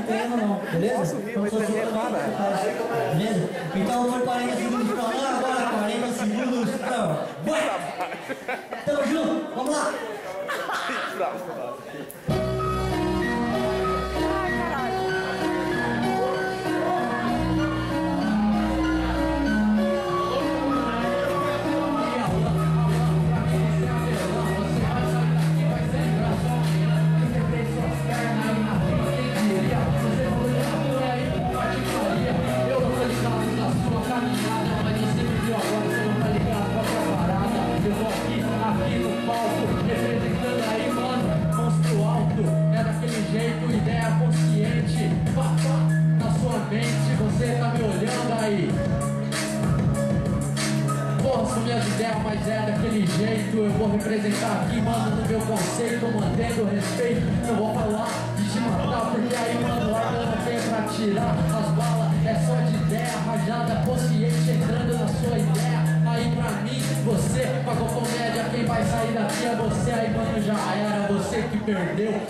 pena não, beleza? Posso rir, mas você repara. Beleza? Então foi 40 segundos pra lá, agora 40 segundos pra lá. Vai! Tamo junto, vamos lá! Você tá me olhando aí? Porra, são minhas ideias, mas é daquele jeito. Eu vou representar aqui, mano, no meu conceito, mantendo o respeito. Eu vou falar de te matar, porque aí, mano, a arma não tem pra tirar as balas. É só de ideia, rajada, consciente, entrando na sua ideia. Aí pra mim, você pagou comédia, quem vai sair daqui é você. Aí, mano, já era você que perdeu.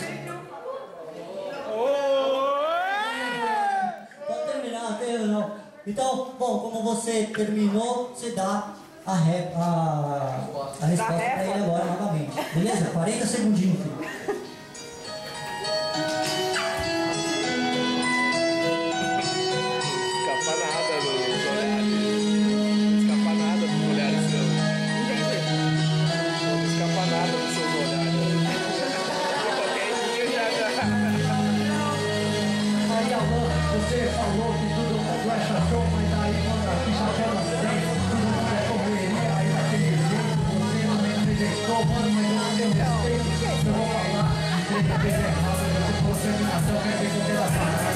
Não. Então, bom, como você terminou, você dá a resposta pra ele agora novamente. Beleza? 40 segundinhos, filho. Escapa nada dos olhares. Escapa nada dos olhares seus. Não escapa nada dos seus olhares. Qualquer dia Aí, Alan, você falou que tudo é show, mas aí quando a ficha chama sempre, tudo não é correria, aí daquele jeito, você não me representou, mano, mas eu não tenho respeito. Eu vou falar, dizer que a coisa é errada, se for terminação, quer dizer que eu tenho a parada.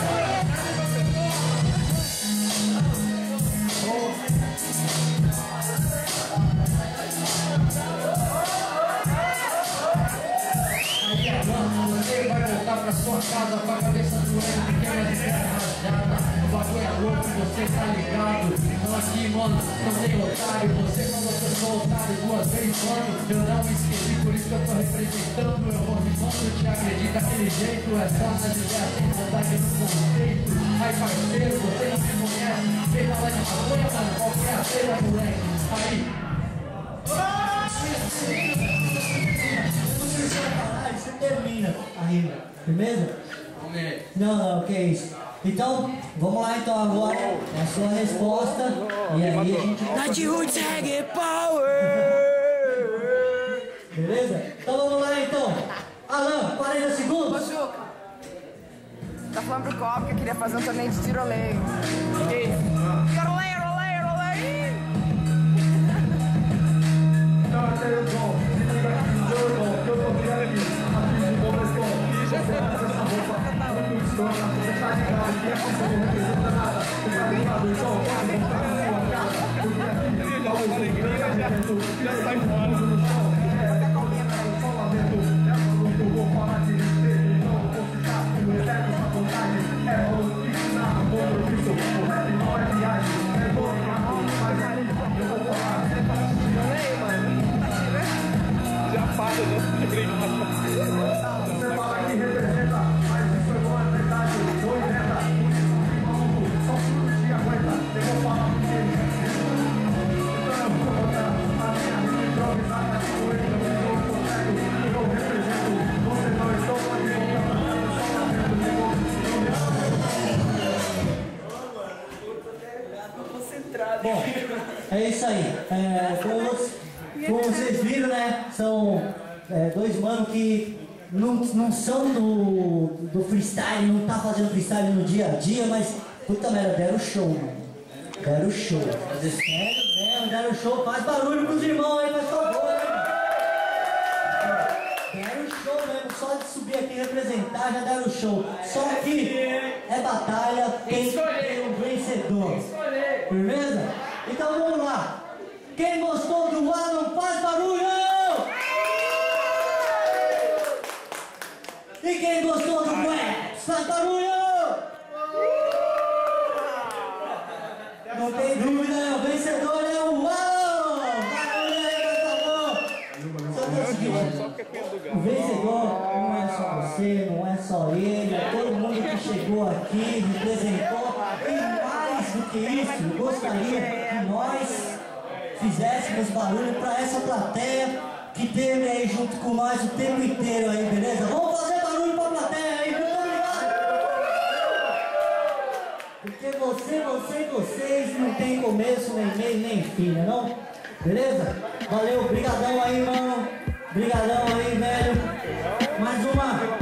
Aí, Alan, você vai voltar pra sua casa com a cabeça doendo, pequena de terra rajada. O bagulho é louco, você tá ligado? Não aqui, mano, não tem otário. Você falou que eu sou otário 2 vezes, mano. Eu não esqueci, por isso que eu tô representando. Eu vou rimando, te acredito daquele jeito. É só nas ideias, sem vontade no conceito. Aí, parceiro, você não me conhece. Vem falar de maconha, mano, qual que é a feira, moleque? Aí. Você termina a rima, firmeza? Não, que isso. Então, vamos lá então agora, é a sua resposta. E aí a gente vai... Night Roots Reggae Power! Beleza? Então vamos lá então. Alan, 40 segundos. Ô, Juca, tá falando pro copo que eu queria fazer um torneio de tiroleio. Tiroleio, roleio, roleio! já sai fora. Já para, né? De brincadeira. Você fala que representa, mas isso é bom, é verdade. Não inventa, só tudo te aguenta. Eu vou falar com ele. Então eu vou botar a minha improvisada. Eu consegue, eu represento. Você não estou pode voltar. Bom, é isso aí. Como vocês viram, né? São dois manos que não são do freestyle, não tá fazendo freestyle no dia a dia, mas puta merda, deram show, mano. Deram show. Sério mesmo, deram show. Faz barulho pros irmãos aí, faz favor, né? Deram show mesmo, só de subir aqui e representar já deram show. Só que é batalha, tem que ter um vencedor. Firmeza? Então vamos lá. Quem gostou do Alan, faz barulho! E quem gostou do Wes, faz barulho! Não tem dúvida, né? O vencedor é o Alan! Barulho aí, por favor! O vencedor não é só você, não é só ele, é todo mundo que chegou aqui, representou. E mais do que isso, eu gostaria que nós fizéssemos barulho para essa plateia que teve aí junto com nós o tempo inteiro aí, beleza? Vamos fazer barulho para a plateia aí, muito obrigado! Porque você e vocês não tem começo, nem meio, nem fim, né não? Beleza? Valeu, brigadão aí, mano. Brigadão aí, velho. Mais uma.